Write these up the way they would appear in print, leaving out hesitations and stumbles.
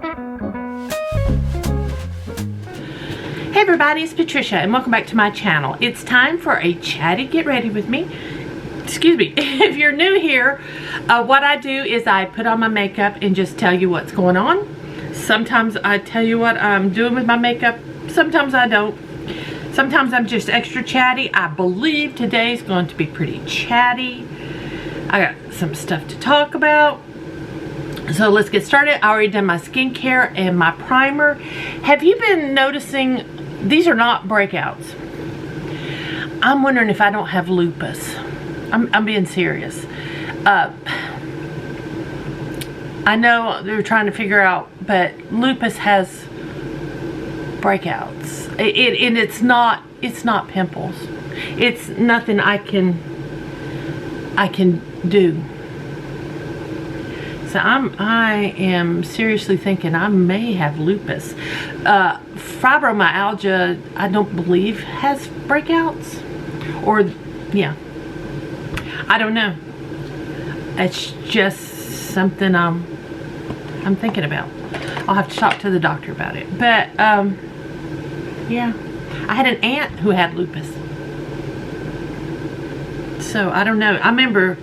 Hey everybody, it's Patricia and welcome back to my channel. It's time for a chatty get ready with me. Excuse me, if you're new here, what I do is I put on my makeup and just tell you what's going on. Sometimes I tell you what I'm doing with my makeup, sometimes I don't. Sometimes I'm just extra chatty. I believe today's going to be pretty chatty. I got some stuff to talk about. So let's get started. I already done my skincare and my primer. Have you been noticing these are not breakouts? I'm wondering if I don't have lupus. I'm being serious. I know they're trying to figure out, but lupus has breakouts. And it's not pimples. It's nothing I can do. So I am seriously thinking I may have lupus. Fibromyalgia, I don't believe has breakouts. Or, yeah. I don't know. It's just something I'm thinking about. I'll have to talk to the doctor about it. But, yeah. I had an aunt who had lupus. So, I don't know. I remember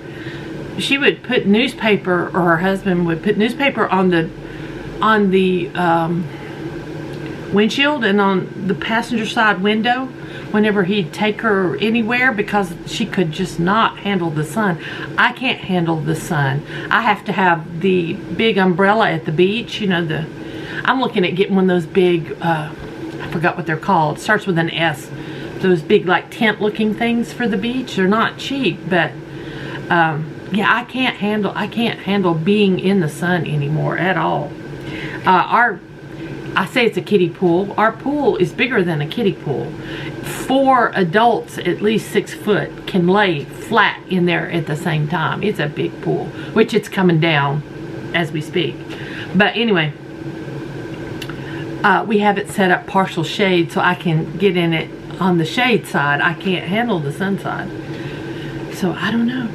she would put newspaper, or her husband would put newspaper on the windshield and on the passenger side window whenever he'd take her anywhere, because she could just not handle the sun. I can't handle the sun. I have to have the big umbrella at the beach, you know, I'm looking at getting one of those big, I forgot what they're called, it starts with an S, those big like tent looking things for the beach. They're not cheap, but yeah, I can't handle being in the sun anymore at all. I say it's a kiddie pool. Our pool is bigger than a kiddie pool. 4 adults, at least 6 foot, can lay flat in there at the same time. It's a big pool, which it's coming down as we speak. But anyway, we have it set up partial shade so I can get in it on the shade side. I can't handle the sun side. So I don't know.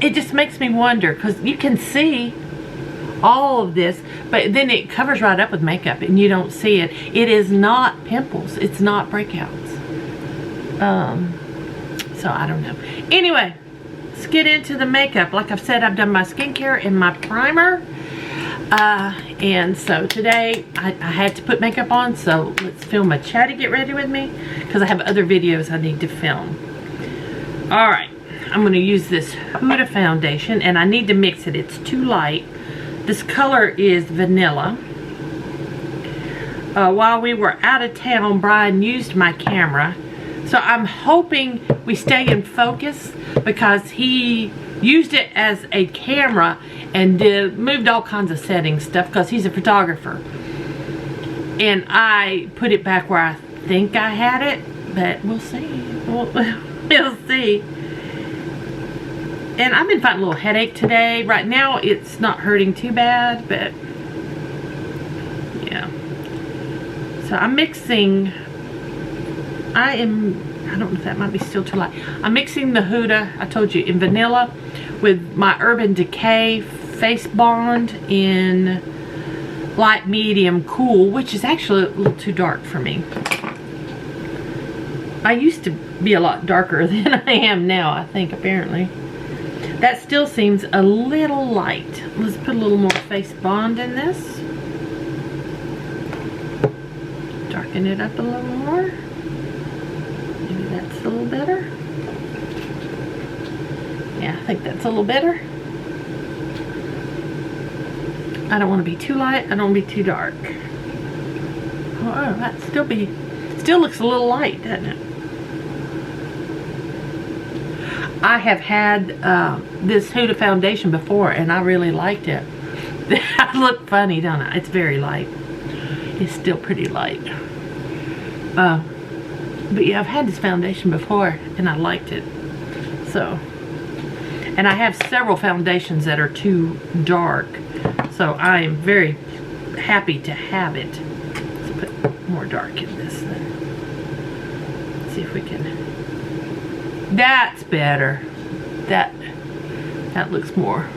It just makes me wonder, because you can see all of this, but then it covers right up with makeup and you don't see it. It is not pimples. It's not breakouts. So I don't know. Anyway, let's get into the makeup. Like I've said, I've done my skincare and my primer. And so today I had to put makeup on, so let's film a chatty get ready with me, because I have other videos I need to film. Alright, I'm going to use this Huda foundation, and I need to mix it. It's too light. This color is vanilla. While we were out of town, Brian used my camera. So I'm hoping we stay in focus, because he used it as a camera and moved all kinds of setting stuff, because he's a photographer. And I put it back where I think I had it, but we'll see. We'll see. And I've been fighting a little headache today. Right now it's not hurting too bad, but yeah. So I'm mixing, I don't know if that might be still too light. I'm mixing the Huda, I told you, in vanilla with my Urban Decay Face Bond in light, medium, cool, which is actually a little too dark for me. I used to be a lot darker than I am now, I think, apparently. That still seems a little light. Let's put a little more Face Bond in this. Darken it up a little more. Maybe that's a little better. Yeah, I think that's a little better. I don't want to be too light. I don't want to be too dark. Oh, that still looks a little light, doesn't it? I have had this Huda foundation before, and I really liked it. I look funny, don't I? It's very light. It's still pretty light. But yeah, I've had this foundation before, and I liked it. So, and I have several foundations that are too dark. So I am very happy to have it. Let's put more dark in this then. Let's see if we can. That's better. That looks more.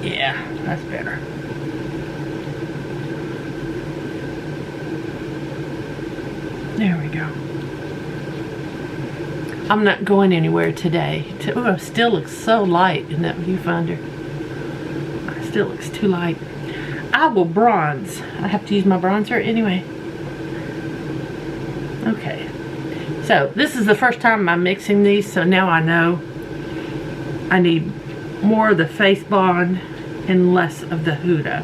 Yeah, that's better. There we go. I'm not going anywhere today. Oh, it still looks so light in that viewfinder. It still looks too light. I will bronze. I have to use my bronzer anyway. Okay. So this is the first time I'm mixing these, so now I know I need more of the Face Bond and less of the Huda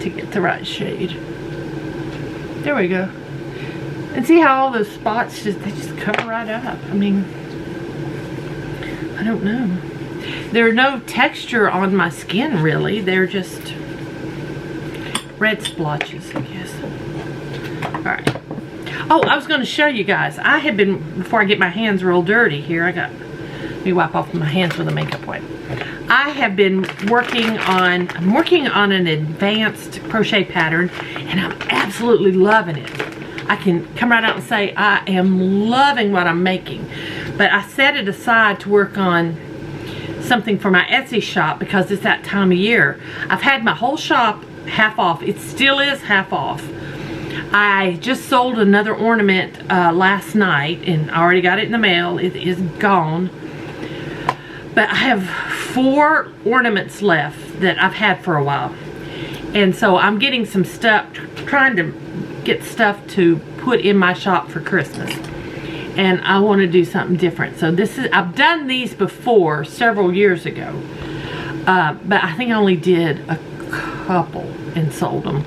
to get the right shade. There we go. And see how all those spots they just cover right up. I mean, I don't know. There's no texture on my skin really. They're just red splotches, I guess. Alright. Oh, I was going to show you guys. I have been, before I get my hands real dirty here, let me wipe off my hands with a makeup wipe. I have been working on an advanced crochet pattern, and I'm absolutely loving it. I can come right out and say I am loving what I'm making. But I set it aside to work on something for my Etsy shop because it's that time of year. I've had my whole shop half off. It still is half off. I just sold another ornament last night, and I already got it in the mail. It is gone. But I have 4 ornaments left that I've had for a while. And so I'm getting some stuff, trying to get stuff to put in my shop for Christmas. And I want to do something different. So this is, I've done these before several years ago. But I think I only did a couple and sold them.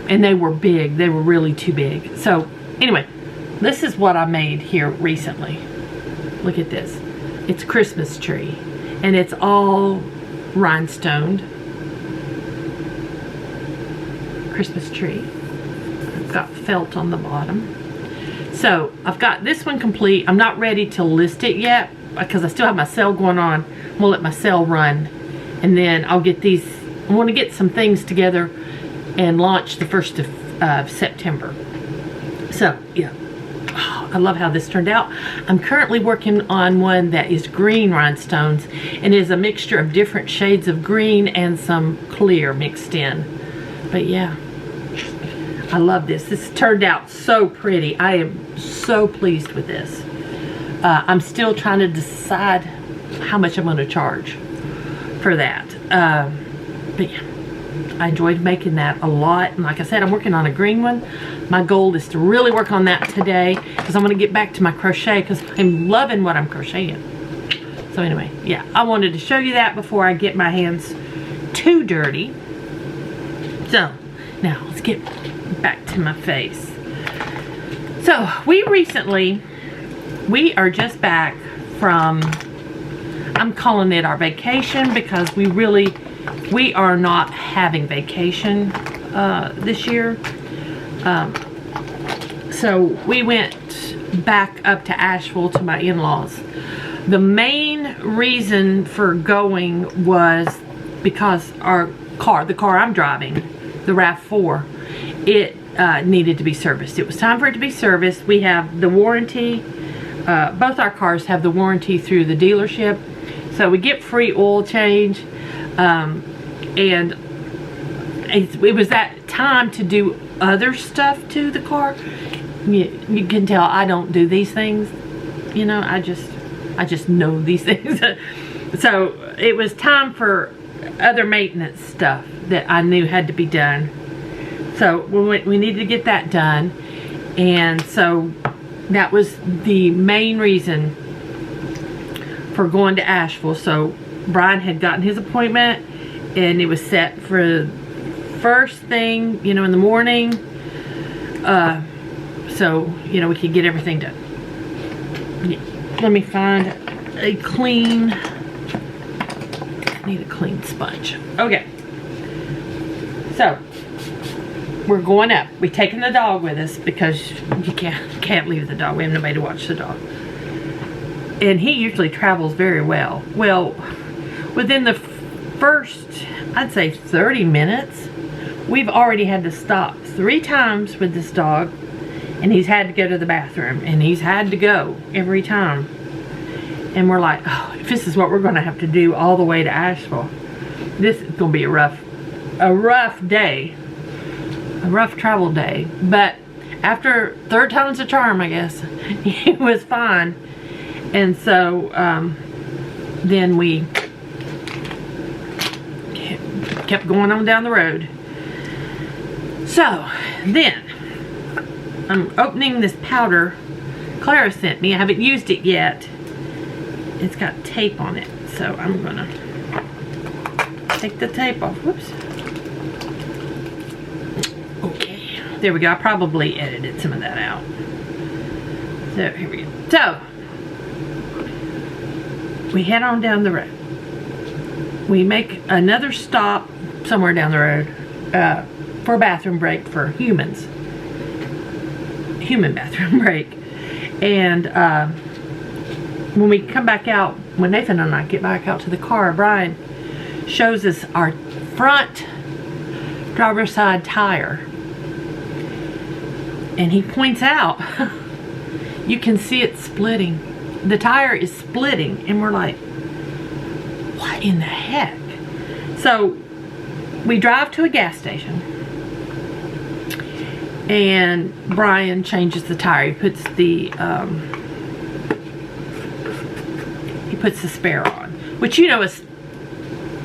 And they were big. They were really too big. So anyway, this is what I made here recently. Look at this. It's Christmas tree. And it's all rhinestoned. Christmas tree. I've got felt on the bottom. So I've got this one complete. I'm not ready to list it yet because I still have my sale going on. I'm gonna let my sale run, and then I'll get these. I want to get some things together and launch the 1st of September. So yeah, oh, I love how this turned out. I'm currently working on one that is green rhinestones, and is a mixture of different shades of green and some clear mixed in. But yeah, I love this. This turned out so pretty. I am so pleased with this. I'm still trying to decide how much I'm going to charge for that. But yeah, I enjoyed making that a lot. And like I said, I'm working on a green one. My goal is to really work on that today because I'm going to get back to my crochet because I'm loving what I'm crocheting. So anyway, yeah, I wanted to show you that before I get my hands too dirty. So now let's get back to my face. So we are just back from, I'm calling it our vacation because we are not having vacation this year. So we went back up to Asheville to my in-laws. The main reason for going was because the car I'm driving, the RAV4, it needed to be serviced. It was time for it to be serviced. We have the warranty. Both our cars have the warranty through the dealership. So we get free oil change. And it was that time to do other stuff to the car. You can tell I don't do these things. You know, I just know these things. So it was time for other maintenance stuff that I knew had to be done. So we needed to get that done, and so that was the main reason for going to Asheville. So Brian had gotten his appointment, and it was set for first thing, you know, in the morning. So you know we could get everything done. Yeah. Let me find a clean. I need a clean sponge. Okay. So we're going up. We're taking the dog with us because you can't leave the dog. We have nobody to watch the dog. And he usually travels very well. Well, within the first, I'd say 30 minutes, we've already had to stop 3 times with this dog, and he's had to go to the bathroom, and he's had to go every time. And we're like, oh, if this is what we're going to have to do all the way to Asheville, this is going to be a rough day. A rough travel day. But after third time's a charm, I guess, it was fine. And so then we kept going on down the road. So then I'm opening this powder Clara sent me. I haven't used it yet. It's got tape on it, so I'm gonna take the tape off. Whoops. Okay, there we go. I probably edited some of that out. So here we go. So we head on down the road. We make another stop somewhere down the road for a bathroom break for humans. Human bathroom break. And when we come back out, when Nathan and I get back out to the car, Brian shows us our front driver's side tire. And he points out, you can see it splitting. The tire is splitting, and we're like, what in the heck? So we drive to a gas station, and Brian changes the tire. He puts the spare on, which, you know,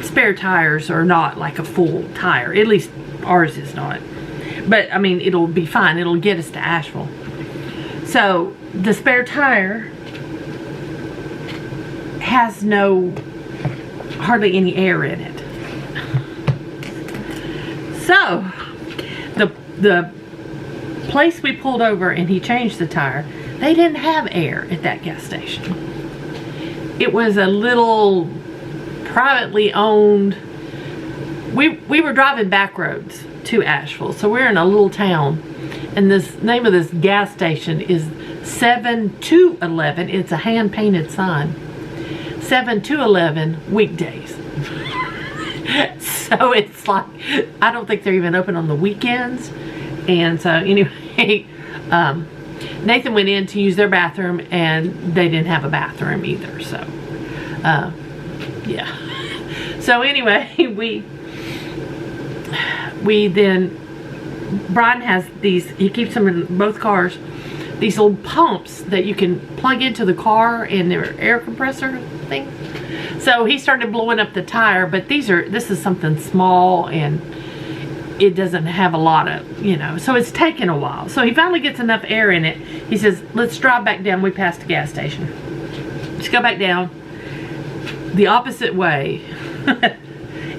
spare tires are not like a full tire. At least ours is not. But I mean, it'll be fine. It'll get us to Asheville. So the spare tire has hardly any air in it. So the place we pulled over and he changed the tire, they didn't have air at that gas station. It was a little privately owned. We were driving back roads to Asheville, so we're in a little town, and this name of this gas station is 7-11. It's a hand painted sign. 7-11 weekdays. So it's like, I don't think they're even open on the weekends. And so anyway, Nathan went in to use their bathroom, and they didn't have a bathroom either. So yeah. So anyway, we then, Brian has these, he keeps them in both cars, these little pumps that you can plug into the car in their air compressor thing. So he started blowing up the tire, but this is something small, and it doesn't have a lot of, you know, so it's taken a while. So he finally gets enough air in it. He says, let's drive back down. We passed a gas station. Let's go back down the opposite way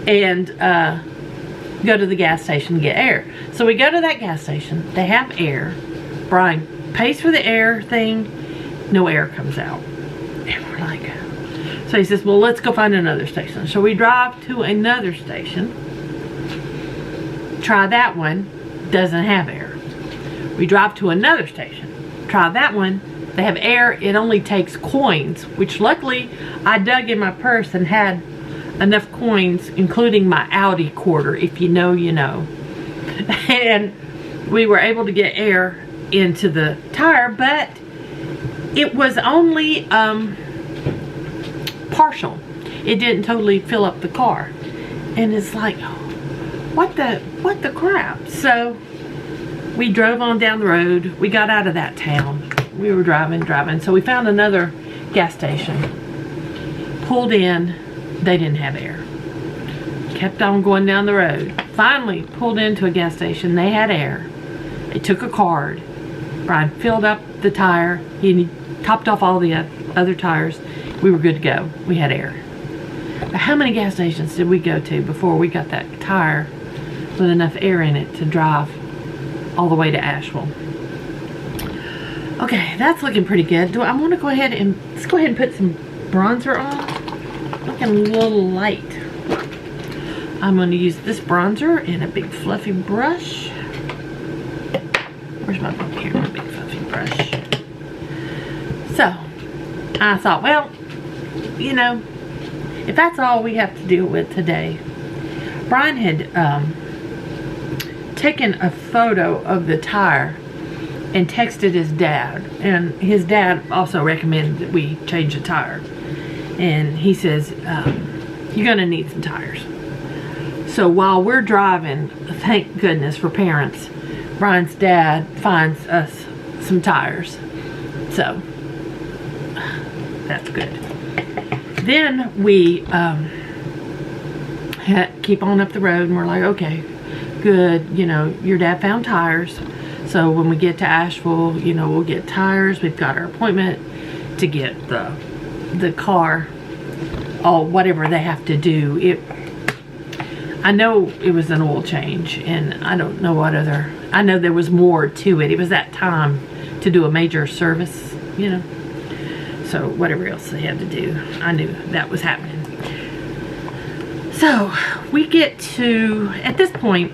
and go to the gas station and get air. So we go to that gas station. They have air. Brian pays for the air thing. No air comes out. And we're like, so he says, well, let's go find another station. So we drive to another station. Try that one. Doesn't have air. We drive to another station. Try that one. They have air. It only takes coins, which luckily I dug in my purse and had enough coins, including my Audi quarter. If you know, you know. And we were able to get air into the tire, but it was only partial. It didn't totally fill up the car. And it's like, what the crap? So we drove on down the road. We got out of that town. We were driving. So we found another gas station. Pulled in. They didn't have air. Kept on going down the road. Finally pulled into a gas station. They had air. They took a card. Brian filled up the tire. He topped off all the other tires. We were good to go. We had air. But how many gas stations did we go to before we got that tire with enough air in it to drive all the way to Asheville? Okay, that's looking pretty good. I want to go ahead and put some bronzer on. Looking a little light. I'm going to use this bronzer in a big fluffy brush. Where's my big fluffy brush? So I thought, well, you know, if that's all we have to deal with today. Brian had taken a photo of the tire and texted his dad, and his dad also recommended that we change the tire. And he says, you're gonna need some tires. So while we're driving, thank goodness for parents, Brian's dad finds us some tires. So that's good. Then we keep on up the road, and we're like, okay, good, you know, your dad found tires. So when we get to Asheville, you know, we'll get tires. We've got our appointment to get the car, all whatever they have to do. I know it was an oil change, and I don't know what other, I know there was more to it. It was that time to do a major service, you know. So whatever else they had to do, I knew that was happening. So we get to, at this point,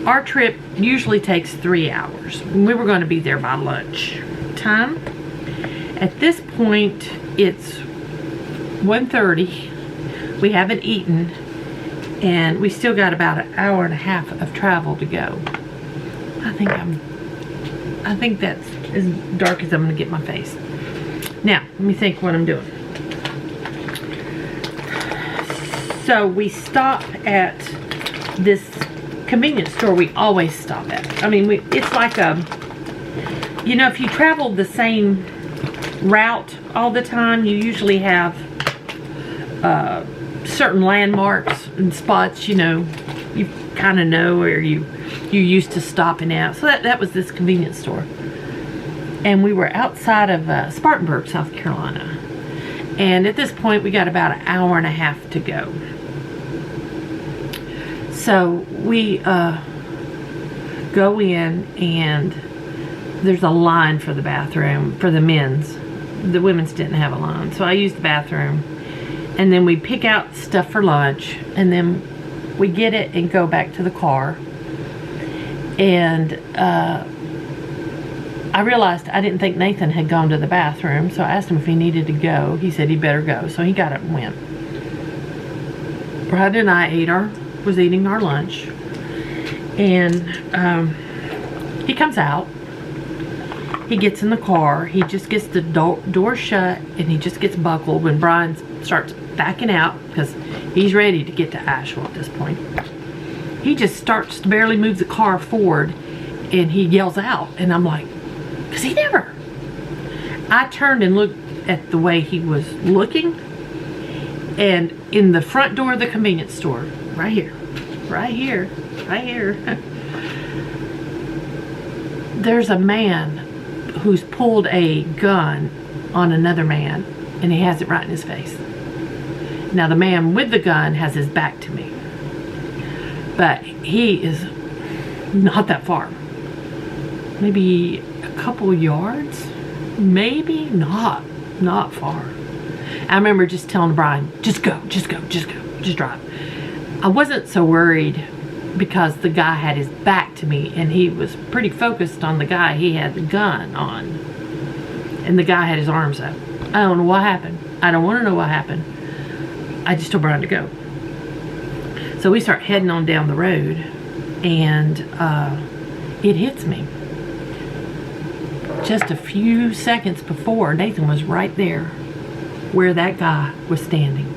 our trip usually takes 3 hours. We were going to be there by lunch time. At this point, it's 1:30. We haven't eaten, and we still got about an hour and a half of travel to go. I think that's as dark as I'm going to get my face. Now, let me think what I'm doing. So we stop at this convenience store we always stop at. I mean, it's like a, you know, if you travel the same route all the time, you usually have certain landmarks and spots, you know, you kind of know where you're used to stopping at. So that was this convenience store. And we were outside of Spartanburg, South Carolina. And at this point, we got about an hour and a half to go. So we go in, and there's a line for the bathroom for the men's. The women's didn't have a line. So I used the bathroom. And then we pick out stuff for lunch. And then we get it and go back to the car. And I realized I didn't think Nathan had gone to the bathroom, so I asked him if he needed to go. He said he better go, so he got up and went. Brad and I was eating our lunch, and he comes out. He gets in the car. He just gets the door shut, and he just gets buckled when Brian starts backing out, because he's ready to get to Asheville at this point. He just starts to barely move the car forward, and he yells out, and I'm like, because he never. I turned and looked at the way he was looking, and in the front door of the convenience store, right here, there's a man who's pulled a gun on another man, and he has it right in his face. Now the man with the gun has his back to me, but he is not that far. Maybe a couple yards, maybe not far. I remember just telling Brian, just go, just drive. I wasn't so worried because the guy had his back to me, and he was pretty focused on the guy he had the gun on, and the guy had his arms up. I don't know what happened. I don't want to know what happened. I just told Brian to go. So we start heading on down the road, and it hits me. Just a few seconds before, Nathan was right there where that guy was standing.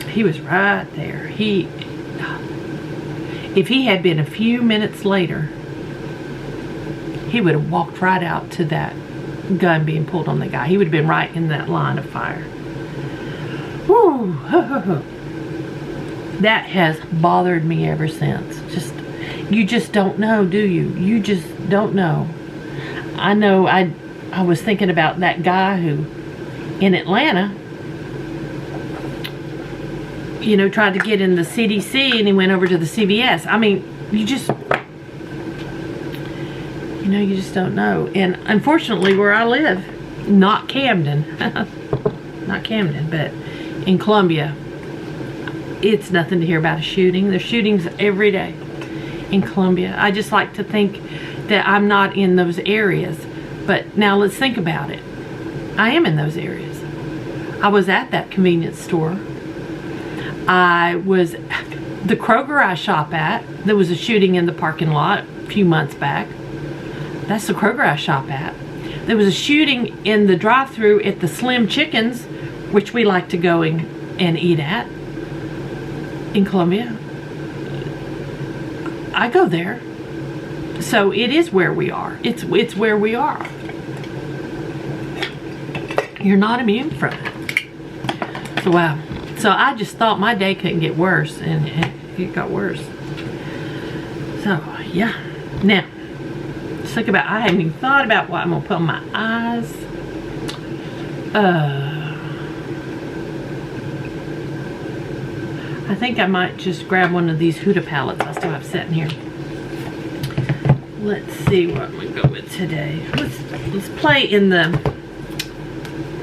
He was right there. If he had been a few minutes later, he would have walked right out to that gun being pulled on the guy. He would have been right in that line of fire. Woo! That has bothered me ever since. You just don't know, do you? You just don't know. I know I was thinking about that guy who, in Atlanta, you know, tried to get in the CDC, and he went over to the CVS. I mean, you just don't know. And unfortunately, where I live, not Camden, not Camden, but in Columbia, it's nothing to hear about a shooting. There's shootings every day in Columbia. I just like to think that I'm not in those areas. But now let's think about it. I am in those areas. I was at that convenience store. The Kroger I shop at, there was a shooting in the parking lot a few months back. That's the Kroger I shop at. There was a shooting in the drive-thru at the Slim Chickens, which we like to go and eat at in Columbia. I go there. So it is where we are. It's where we are. You're not immune from it. So wow. So I just thought my day couldn't get worse, and it got worse. So yeah. Now, just think about, I haven't even thought about what I'm gonna put on my eyes. I think I might just grab one of these Huda palettes I still have sitting here. Let's see what I'm gonna go with today. Let's play in the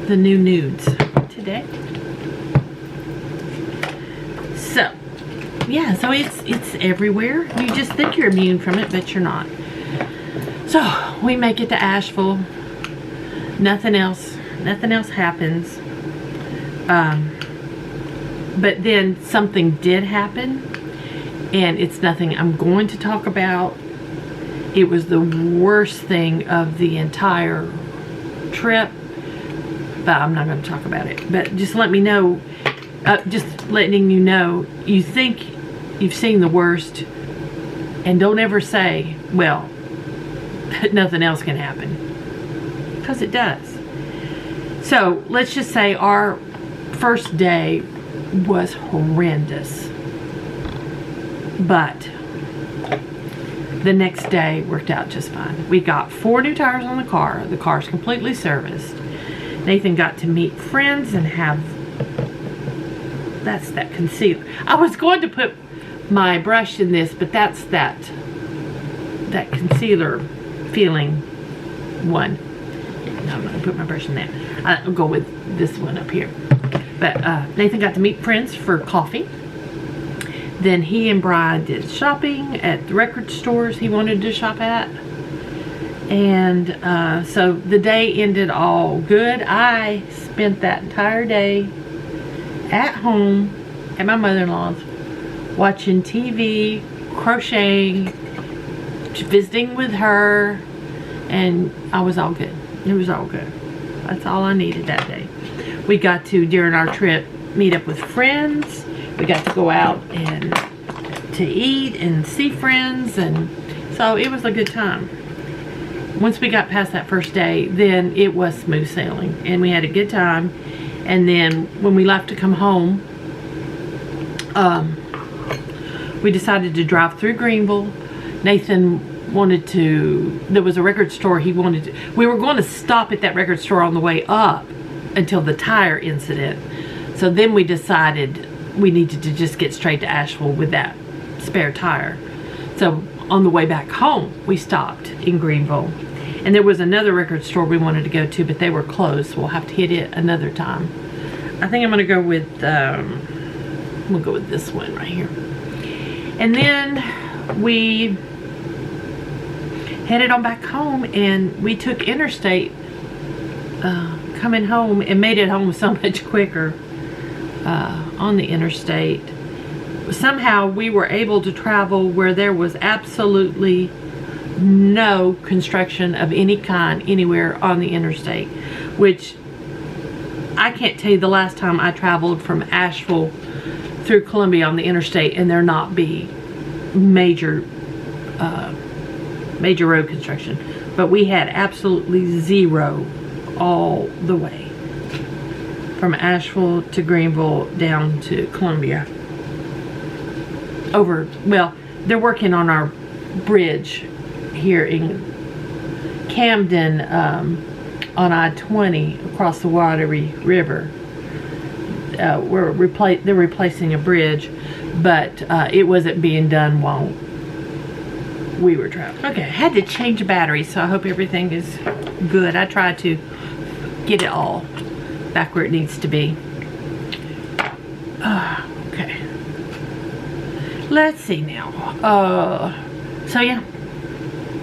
new nudes today. So yeah, so it's everywhere. You just think you're immune from it, but you're not. So we make it to Asheville. Nothing else happens. But then something did happen, and it's nothing I'm going to talk about. It was the worst thing of the entire trip, but I'm not going to talk about it. But just let me know, just letting you know, you think you've seen the worst, and don't ever say, well, nothing else can happen, because it does. So let's just say our first day was horrendous, but the next day worked out just fine. We got 4 new tires on the car. The car's completely serviced. Nathan got to meet friends and have, that's that concealer. I was going to put my brush in this, but that's that concealer feeling one. No, I'm not gonna put my brush in that. I'll go with this one up here. But Nathan got to meet friends for coffee. Then he and Brian did shopping at the record stores he wanted to shop at. And so the day ended all good. I spent that entire day at home at my mother-in-law's, watching TV, crocheting, visiting with her, and I was all good. It was all good. That's all I needed that day. We got to, during our trip, meet up with friends. We got to go out and to eat and see friends, and so it was a good time. Once we got past that first day, then it was smooth sailing, and we had a good time. And then when we left to come home, we decided to drive through Greenville. Nathan wanted to, there was a record store he wanted to, we were going to stop at that record store on the way up until the tire incident. So then we decided we needed to just get straight to Asheville with that spare tire. So on the way back home, we stopped in Greenville. And there was another record store we wanted to go to, but they were closed, so we'll have to hit it another time. I think I'm gonna go with, we'll go with this one right here. And then we headed on back home, and we took interstate coming home, and made it home so much quicker on the interstate. Somehow we were able to travel where there was absolutely no construction of any kind anywhere on the interstate, which I can't tell you the last time I traveled from Asheville through Columbia on the interstate and there not be major road construction. But we had absolutely zero all the way from Asheville to Greenville down to Columbia. Over, well, they're working on our bridge here in Camden on I-20 across the Wateree River. They're replacing a bridge, but it wasn't being done while we were traveling. Okay, I had to change the battery, so I hope everything is good. I tried to get it all back where it needs to be. Okay. Let's see now. So yeah,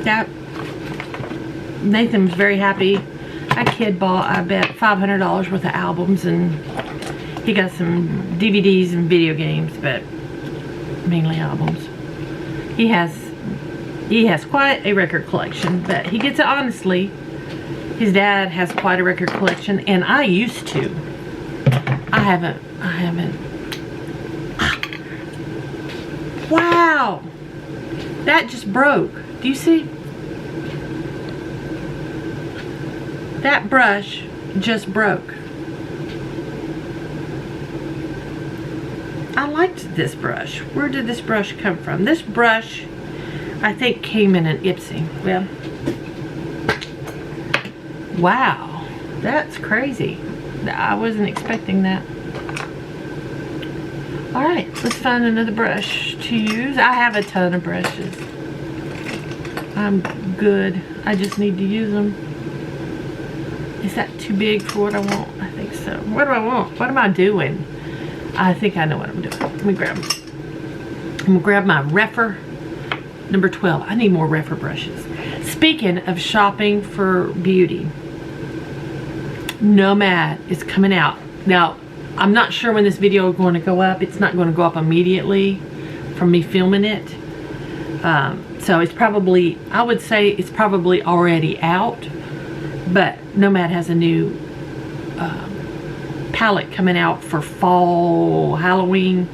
that Nathan was very happy. That kid bought, I bet, $500 worth of albums, and he got some DVDs and video games, but mainly albums. He has quite a record collection, but he gets it honestly. His dad has quite a record collection, and I used to. I haven't. Wow! That just broke. Do you see? That brush just broke. I liked this brush. Where did this brush come from? This brush, I think, came in an Ipsy. Well, wow, that's crazy. I wasn't expecting that. All right, let's find another brush to use. I have a ton of brushes. I'm good. I just need to use them. Is that too big for what I want? I think so. What do I want? What am I doing? I think I know what I'm doing. Let me grab them. I'm gonna grab my Refer number 12. I need more Refer brushes. Speaking of shopping for beauty, Nomad is coming out. Now, I'm not sure when this video is going to go up. It's not going to go up immediately from me filming it. So it's probably, I would say it's probably already out. But Nomad has a new palette coming out for fall, Halloween.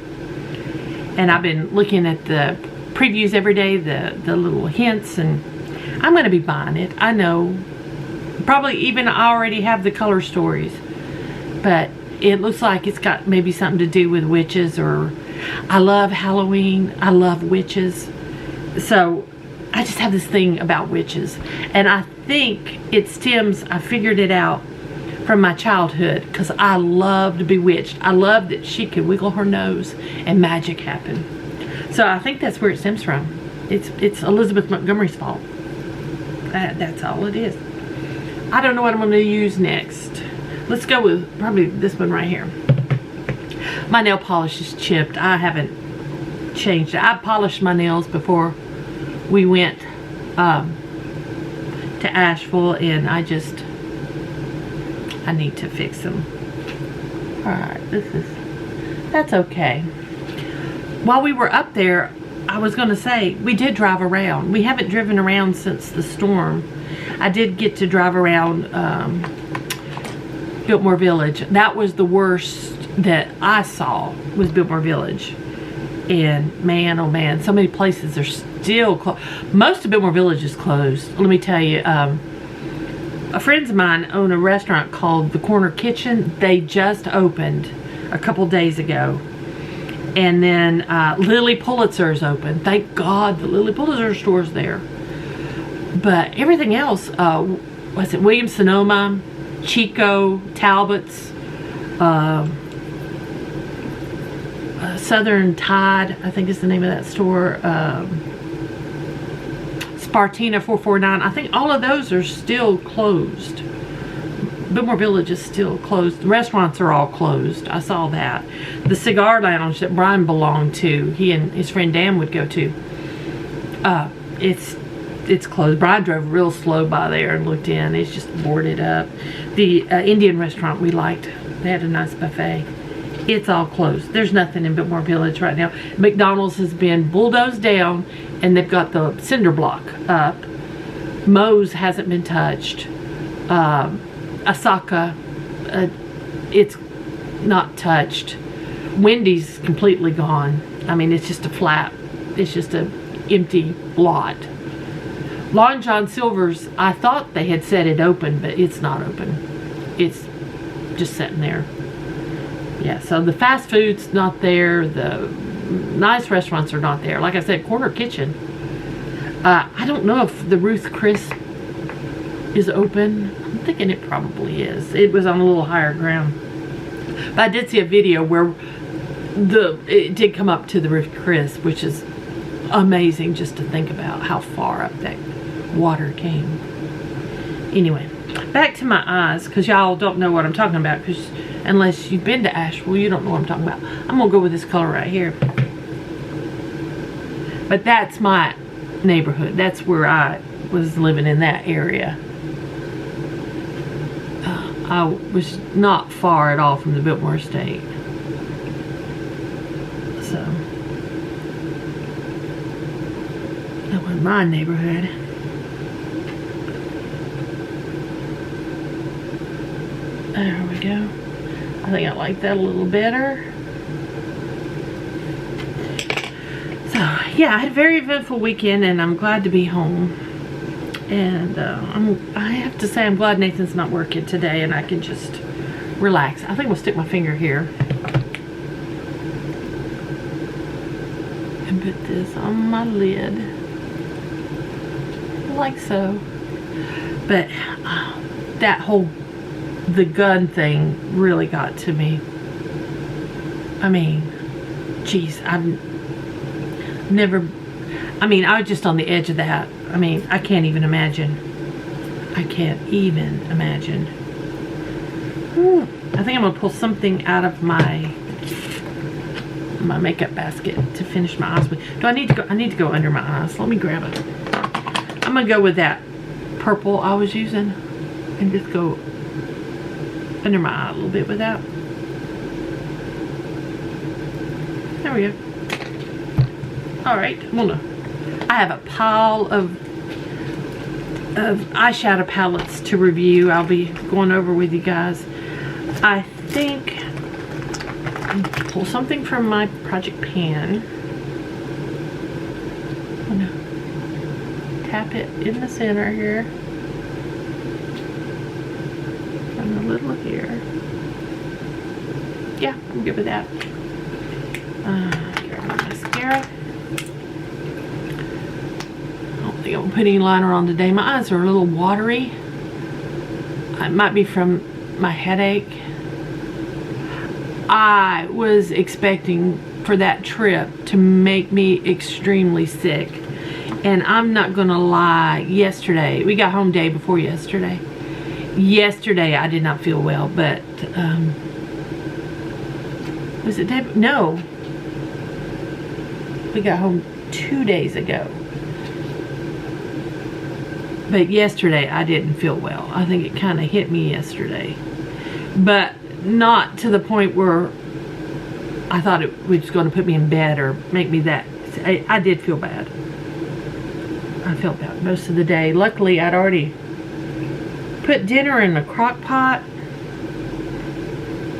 And I've been looking at the previews every day, the little hints, and I'm going to be buying it. I know. Probably even I already have the color stories. But it looks like it's got maybe something to do with witches, or I love Halloween. I love witches. So I just have this thing about witches. And I think it stems, I figured it out from my childhood, because I loved Bewitched. I loved that she could wiggle her nose and magic happened. So I think that's where it stems from. It's Elizabeth Montgomery's fault. That's all it is. I don't know what I'm going to use next. Let's go with probably this one right here. My nail polish is chipped. I haven't changed it. I polished my nails before we went to Asheville, and I need to fix them. Alright, that's okay. While we were up there, I was going to say, we did drive around. We haven't driven around since the storm. I did get to drive around Biltmore Village. That was the worst that I saw, was Biltmore Village. And man, oh man, so many places are still closed. Most of Biltmore Village is closed. Let me tell you, friends of mine own a restaurant called The Corner Kitchen. They just opened a couple days ago. And then Lily Pulitzer's open. Thank God the Lily Pulitzer store's there. But everything else, was it Williams Sonoma, Chico, Talbot's, Southern Tide, I think is the name of that store. Spartina 449. I think all of those are still closed. Biltmore Village is still closed. The restaurants are all closed. I saw that. The cigar lounge that Brian belonged to, he and his friend Dan would go to, it's closed. Brian drove real slow by there and looked in. It's just boarded up. The Indian restaurant we liked, they had a nice buffet. It's all closed. There's nothing in Biltmore Village right now. McDonald's has been bulldozed down, and they've got the cinder block up. Moe's hasn't been touched. Asaka, it's not touched. Wendy's completely gone. I mean, it's just a flat, it's just a empty lot. Long John Silver's, I thought they had said it open, but it's not open. It's just sitting there. Yeah, so the fast food's not there. The nice restaurants are not there. Like I said, Corner Kitchen. I don't know if the Ruth Chris is open. I'm thinking it probably is. It was on a little higher ground. But I did see a video where it did come up to the Ruth Chris, which is amazing just to think about how far up that water came. Anyway, back to my eyes, because y'all don't know what I'm talking about, because unless you've been to Asheville, you don't know what I'm talking about. I'm going to go with this color right here. But that's my neighborhood. That's where I was living, in that area. I was not far at all from the Biltmore Estate. So, that was my neighborhood. There we go. I think I like that a little better. So, yeah, I had a very eventful weekend, and I'm glad to be home. And I have to say I'm glad Nathan's not working today, and I can just relax. I think we'll stick my finger here and put this on my lid, like so. But that whole the gun thing really got to me. I mean, geez, I've never, I mean, I was just on the edge of that. I mean, I can't even imagine. I can't even imagine. Whew. I think I'm gonna pull something out of my makeup basket to finish my eyes with. Do I need to go? I need to go under my eyes. Let me grab it. I'm gonna go with that purple I was using and just go under my eye a little bit with that. There we go. All right, I have a pile of eyeshadow palettes to review. I'll be going over with you guys. I think I'll pull something from my project pan. I'm gonna tap it in the center here. And a little here. Yeah, I'm good with that. Grab my mascara. I don't think I'm putting liner on today. My eyes are a little watery. It might be from my headache. I was expecting for that trip to make me extremely sick. And I'm not gonna lie, yesterday, we got home day before yesterday. Yesterday I did not feel well, but was it day? No. We got home 2 days ago. But yesterday I didn't feel well. I think it kind of hit me yesterday. But not to the point where I thought it was going to put me in bed or make me that. I did feel bad. I felt bad most of the day. Luckily I'd already put dinner in a crock pot.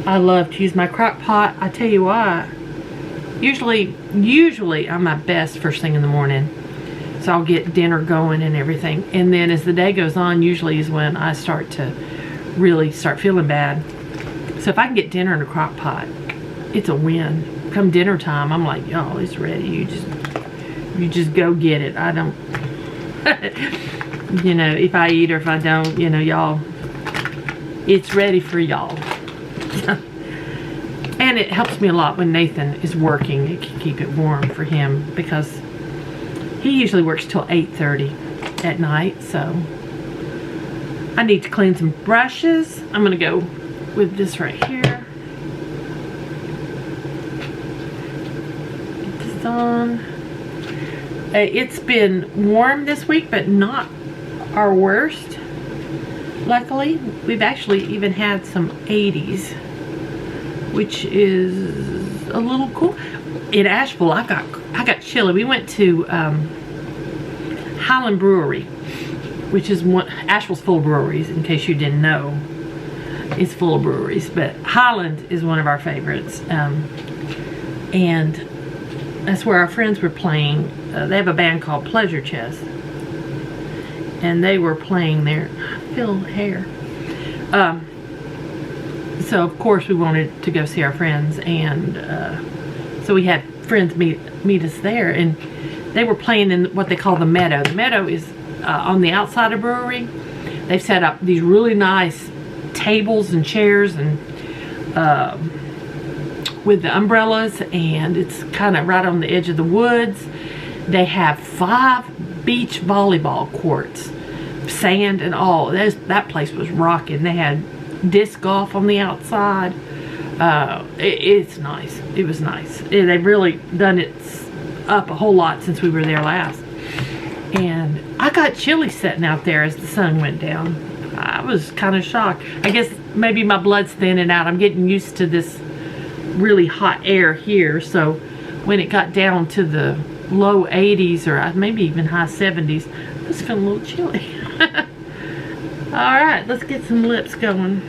I love to use my crock pot. I tell you why. Usually I'm my best first thing in the morning. So I'll get dinner going and everything. And then as the day goes on, usually is when I start to really start feeling bad. So if I can get dinner in a crock pot, it's a win. Come dinner time, I'm like, y'all, it's ready. You just go get it. I don't, you know, if I eat or if I don't, you know, y'all, it's ready for y'all. And it helps me a lot when Nathan is working. It can keep it warm for him because he usually works till 8:30 at night. So I need to clean some brushes. I'm gonna go with this right here. Get this on. It's been warm this week, but not our worst. Luckily, we've actually even had some 80s, which is a little cool. In Asheville, I got chilly. We went to Highland Brewery, which is one. Asheville's full of breweries. In case you didn't know, it's full of breweries. But Highland is one of our favorites, and that's where our friends were playing. They have a band called Pleasure Chest, and they were playing there. I feel hair. So of course we wanted to go see our friends, and so we had friends meet us there, and they were playing in what they call the Meadow. The Meadow is on the outside of the brewery. They've set up these really nice tables and chairs and with the umbrellas, and it's kind of right on the edge of the woods. They have 5 beach volleyball courts, sand and all. That place was rocking. They had disc golf on the outside. It's nice. It was nice. They've really done it up a whole lot since we were there last. And I got chilly sitting out there as the sun went down. I was kind of shocked. I guess maybe my blood's thinning out. I'm getting used to this really hot air here. So when it got down to the low 80s or maybe even high 70s, I was feeling a little chilly. All right, let's get some lips going.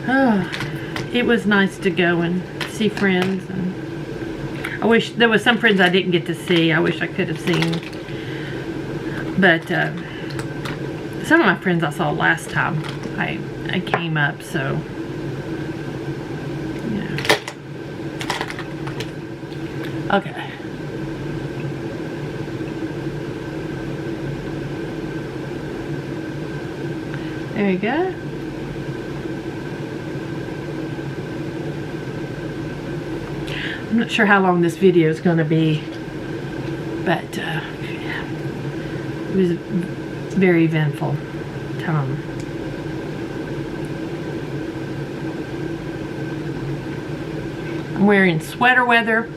It was nice to go and see friends. And I wish there was some friends I didn't get to see. I wish I could have seen. But some of my friends I saw last time I came up, so yeah. Okay. There you go. I'm not sure how long this video is going to be, but yeah, it was a very eventful time. I'm wearing sweater weather,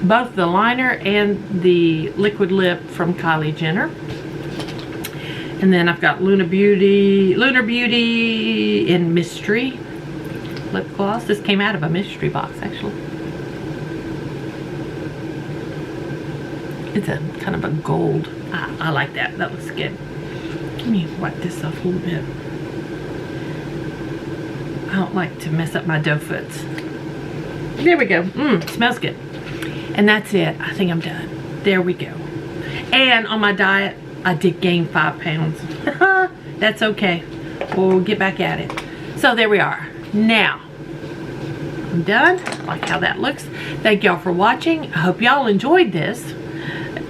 both the liner and the liquid lip from Kylie Jenner. And then I've got Lunar Beauty in Mystery lip gloss. This came out of a mystery box, actually. It's a kind of a gold. I like that. That looks good. Let me wipe this off a little bit. I don't like to mess up my dough foots. There we go. Smells good. And that's it. I think I'm done. There we go. And on my diet, I did gain 5 pounds. That's okay. We'll get back at it. So there we are. Now, I'm done. I like how that looks. Thank y'all for watching. I hope y'all enjoyed this.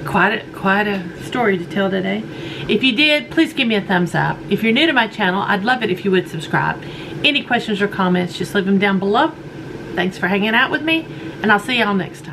Quite a story to tell today. If you did, please give me a thumbs up. If you're new to my channel, I'd love it if you would subscribe. Any questions or comments, just leave them down below. Thanks for hanging out with me, and I'll see y'all next time.